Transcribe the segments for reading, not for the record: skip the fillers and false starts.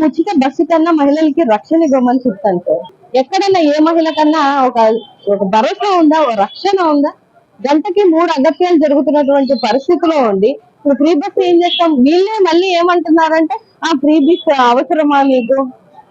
ఉచిత బస్సు కన్నా మహిళలకి రక్షణ ఇవ్వమని చెప్తాను సార్. ఎక్కడైనా ఏ మహిళ కన్నా ఒక ఒక భరోసా ఉందా, ఒక రక్షణ ఉందా? గంటకి 3 అగత్యాలు జరుగుతున్నటువంటి పరిస్థితిలో ఉండి ఇప్పుడు ఫ్రీ బస్ ఏం చేస్తాం? వీళ్ళే మళ్ళీ ఏమంటున్నారంటే ఆ ఫ్రీ బస్ అవసరమా మీకు,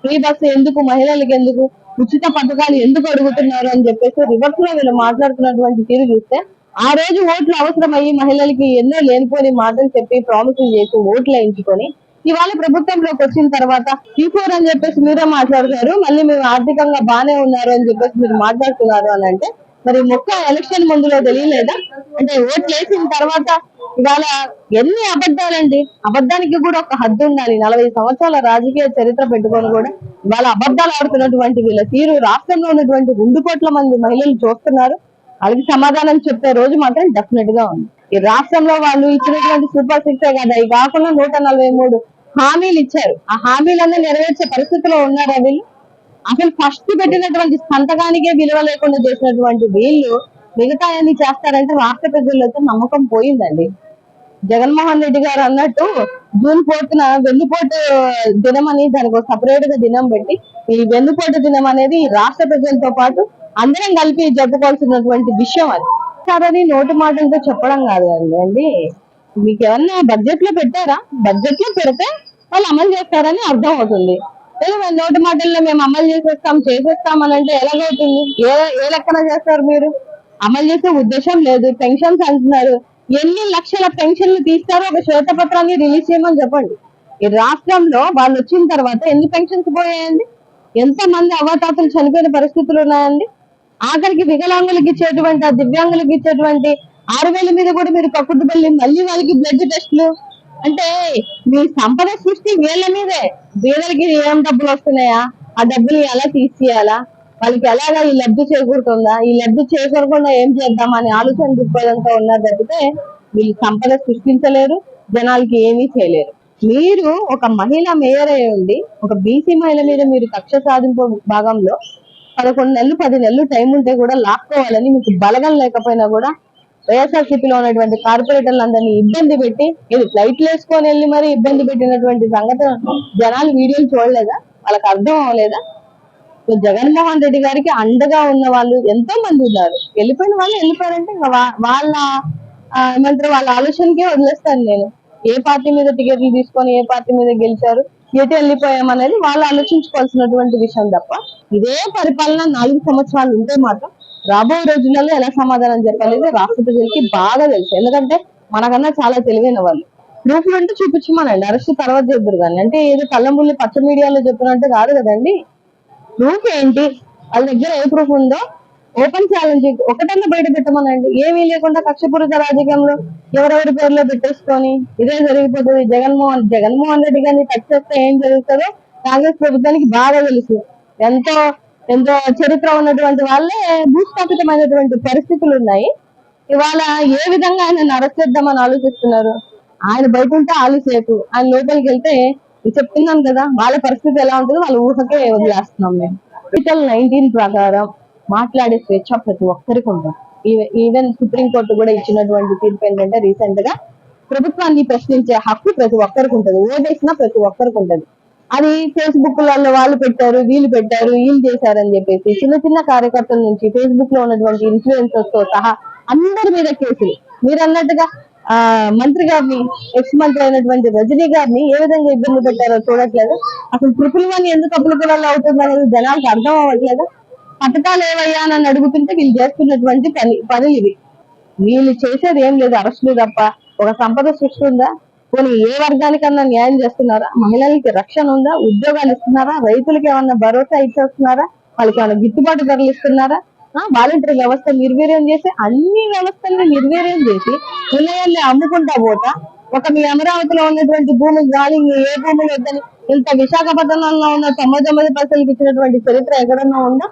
ఫ్రీ బస్ ఎందుకు, మహిళలకు ఎందుకు, ఉచిత పథకాలు ఎందుకు అడుగుతున్నారు అని చెప్పేసి రివర్స్ లో వీళ్ళు మాట్లాడుతున్నటువంటి తీరు చూస్తే, ఆ రోజు ఓట్లు అవసరమయ్యి మహిళలకి ఎన్నో లేనిపోని మాటలు చెప్పి ప్రామిసులు చేసి ఓట్లు వేయించుకొని ఇవాళ ప్రభుత్వంలోకి వచ్చిన తర్వాత Q4 అని చెప్పేసి మీరే మాట్లాడుతారు, మళ్ళీ మేము ఆర్థికంగా బానే ఉన్నారు అని చెప్పేసి మీరు మాట్లాడుతున్నారు అని అంటే, మరి మొక్క ఎలక్షన్ ముందులో తెలియలేదా? అంటే ఓట్లు వేసిన తర్వాత ఇవాళ ఎన్ని అబద్ధాలండి. అబద్ధానికి కూడా ఒక హద్దు ఉండాలి. 40 సంవత్సరాల రాజకీయ చరిత్ర పెట్టుకొని కూడా ఇవాళ అబద్ధాలు ఆడుతున్నటువంటి వీళ్ళ తీరు రాష్ట్రంలో ఉన్నటువంటి 2 కోట్ల మంది మహిళలు చూస్తున్నారు. వాళ్ళకి సమాధానం చెప్పే రోజు మాత్రం డెఫినెట్ గా ఉంది. ఈ రాష్ట్రంలో వాళ్ళు ఇచ్చినటువంటి సూపర్ 6 కదా, ఇవి కాకుండా 143 హామీలు ఇచ్చారు. ఆ హామీలన్నీ నెరవేర్చే పరిస్థితిలో ఉన్నారా వీళ్ళు? అసలు ఫస్ట్ పెట్టినటువంటి సంతకానికే విలువ లేకుండా చేసినటువంటి వీళ్ళు మిగతా అన్ని చేస్తారంటే రాష్ట్ర ప్రజలతో నమ్మకం పోయిందండి. జగన్మోహన్ రెడ్డి గారు అన్నట్టు జూన్ 4న వెన్నుపోటు దినం అని దానికి సపరేట్ గా దినం పెట్టి ఈ వెన్నుపోటు దినం అనేది రాష్ట్ర ప్రజలతో పాటు అందరం కలిపి జరుపుకోవాల్సినటువంటి విషయం. అది సరే నోటి మాటలతో చెప్పడం కాదు అండి. మీకు ఏమన్నా బడ్జెట్ లో పెట్టారా? బడ్జెట్ లో పెడితే వాళ్ళు అమలు చేస్తారని అర్థం అవుతుంది. నోటి మాటల్లో మేము అమలు చేసేస్తాం అని అంటే ఎలాగవుతుంది? ఏ లెక్కన చేస్తారు మీరు? అమలు చేసే ఉద్దేశం లేదు. పెన్షన్స్ అంటున్నారు, ఎన్ని లక్షల పెన్షన్లు తీస్తారో ఒక శ్వేతపత్రాన్ని రిలీజ్ చేయమని చెప్పండి. ఈ రాష్ట్రంలో వాళ్ళు వచ్చిన తర్వాత ఎన్ని పెన్షన్స్ పోయాయండి? ఎంత మంది అవతాతలు చనిపోయిన పరిస్థితులు ఉన్నాయండి? ఆఖరికి వికలాంగులకు ఇచ్చేటువంటి, ఆ దివ్యాంగులకు ఇచ్చేటువంటి 6,000 మీద కూడా మీరు కక్కుతుబెళ్ళి మళ్ళీ వాళ్ళకి బ్లడ్ టెస్టులు అంటే మీ సంపద సృష్టి వీళ్ళ మీదే. వీళ్ళకి ఏం డబ్బులు వస్తున్నాయా? ఆ డబ్బులు ఎలా తీసేయాలా, వాళ్ళకి ఎలాగా ఈ లబ్ధి చేకూరుతుందా, ఈ లబ్ధి చేకూరకుండా ఏం చేద్దామని ఆలోచన దృక్పథంతో ఉన్నారు తప్పితే వీళ్ళు సంపద సృష్టించలేరు, జనాలకి ఏమీ చేయలేరు. మీరు ఒక మహిళ మేయర్ అయి ఉండి ఒక బీసీ మహిళ మీద మీరు కక్ష సాధింపు భాగంలో 11 నెలలు 10 నెలలు టైం ఉంటే కూడా లాక్కోవాలని మీకు బలగం లేకపోయినా కూడా వైఎస్ఆర్సీపీలో ఉన్నటువంటి కార్పొరేటర్లందరినీ ఇబ్బంది పెట్టి ఫ్లైట్లు వేసుకొని వెళ్ళి మరి ఇబ్బంది పెట్టినటువంటి సంగతి జనాలు వీడియోలు చూడలేదా? వాళ్ళకి అర్థం అవ్వలేదా? జగన్మోహన్ రెడ్డి గారికి అండగా ఉన్న వాళ్ళు ఎంతో మంది ఉన్నారు. వెళ్ళిపోయిన వాళ్ళు వెళ్ళిపోయారంటే వాళ్ళ ఏమంటారు, వాళ్ళ ఆలోచనకే వదిలేస్తాను నేను. ఏ పార్టీ మీద టికెట్లు తీసుకొని ఏ పార్టీ మీద గెలిచారు, ఎటు వెళ్ళిపోయామనేది వాళ్ళు ఆలోచించుకోవాల్సినటువంటి విషయం తప్ప ఇదే పరిపాలన 4 సంవత్సరాలు ఉంటే మాత్రం రాబోయే రోజులలో ఎలా సమాధానం చెప్పాలి రాష్ట్ర ప్రజలకి బాగా తెలుసు. ఎందుకంటే మనకన్నా చాలా తెలివైన వాళ్ళు. ప్రూఫ్లు అంటే చూపించమనండి, అరెస్ట్ తర్వాత చెప్తారు కానీ. అంటే ఏదో కళ్ళముల్లి పచ్చ మీడియాలో చెప్పినట్టు కాదు కదండి. ప్రూఫ్ ఏంటి? వాళ్ళ దగ్గర ఏ ప్రూఫ్ ఉందో ఓపెన్ ఛాలెంజ్ ఒకటన్నా బయట పెట్టమనండి. ఏమీ లేకుండా కక్షపూరిత రాజకీయంలో ఎవరెవరి పేర్లో పెట్టేసుకొని ఇదే జరిగిపోతుంది. జగన్మోహన్ రెడ్డి గారిని టచ్ చేస్తే ఏం జరుగుతుందో కాంగ్రెస్ ప్రభుత్వానికి బాగా తెలుసు. ఎంతో ఎంతో చరిత్ర ఉన్నటువంటి వాళ్ళే భూస్థాపితమైనటువంటి పరిస్థితులు ఉన్నాయి. ఇవాళ ఏ విధంగా ఆయన అరెస్ట్ చేద్దామని ఆలోచిస్తున్నారు? ఆయన బయట ఉంటే ఆలోచేపు, ఆయన లోపలికి వెళ్తే చెప్తున్నాం కదా వాళ్ళ పరిస్థితి ఎలా ఉంటుందో వాళ్ళ ఊహకే వదిలేస్తున్నాం మేము. ఆర్టికల్ 19 ప్రకారం మాట్లాడే స్వేచ్ఛ ప్రతి ఒక్కరికి ఉంటుంది. ఈవెన్ సుప్రీంకోర్టు కూడా ఇచ్చినటువంటి తీర్పు ఏంటంటే రీసెంట్ గా ప్రభుత్వాన్ని ప్రశ్నించే హక్కు ప్రతి ఒక్కరికి ఉంటుంది. ఓటేసినా ప్రతి ఒక్కరికి ఉంటుంది. అది ఫేస్బుక్ లలో వాళ్ళు పెట్టారు, వీళ్ళు పెట్టారు, వీళ్ళు చేశారని చెప్పేసి చిన్న చిన్న కార్యకర్తల నుంచి ఫేస్బుక్ లో ఉన్నటువంటి ఇన్ఫ్లుయెన్సర్స్ తో సహా అందరి మీద కేసులు. మీరు అన్నట్టుగా మంత్రి గారిని, ఎక్స్ మంత్రి అయినటువంటి రజనీ గారిని ఏ విధంగా ఇబ్బంది పెట్టారో చూడట్లేదు. అసలు 111 ఎందుకు అప్పులలో అవుతుంది అనేది జనాలకు అర్థం అవ్వట్లేదు. పథకాలు ఏవయ్యా అని అడుగుతుంటే వీళ్ళు చేస్తున్నటువంటి పనులు ఇవి. వీళ్ళు చేసేది ఏం లేదు, అరెస్టులు తప్ప. ఒక సంపద సృష్టి ఉందా? పోనీ ఏ వర్గానికన్నా న్యాయం చేస్తున్నారా? మహిళలకి రక్షణ ఉందా? ఉద్యోగాలు ఇస్తున్నారా? రైతులకి ఏమన్నా భరోసా ఇచ్చేస్తున్నారా? వాళ్ళకి ఏమైనా గిట్టుబాటు ధరలు ఇస్తున్నారా? వాలంటరీ వ్యవస్థ నిర్వీర్యం చేసి అన్ని వ్యవస్థల్ని నిర్వీర్యం చేసి నిలయాన్ని అమ్ముకుంటా పోతా ఒక మీ అమరావతిలో ఉన్నటువంటి భూమి గాలి ఏ భూమి వద్దని ఇంత విశాఖపట్నంలో ఉన్న 99% ఇచ్చినటువంటి చరిత్ర ఎక్కడన్నా ఉందా?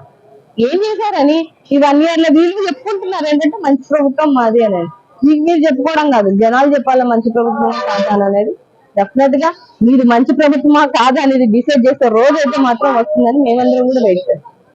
ఏం చేశారని ఈ 1 year లో వీళ్ళు చెప్పుకుంటున్నారు ఏంటంటే మంచి ప్రభుత్వం మాది అనేది. మీకు మీరు చెప్పుకోవడం కాదు, జనాలు చెప్పాలి మంచి ప్రభుత్వమా కాదా అనేది. డెఫినెట్ గా మీరు మంచి ప్రభుత్వమా కాదా అనేది డిసైడ్ చేసే రోజు అయితే మాత్రం వస్తుందని మేమందరం కూడా వెయిట్ చేస్తాం.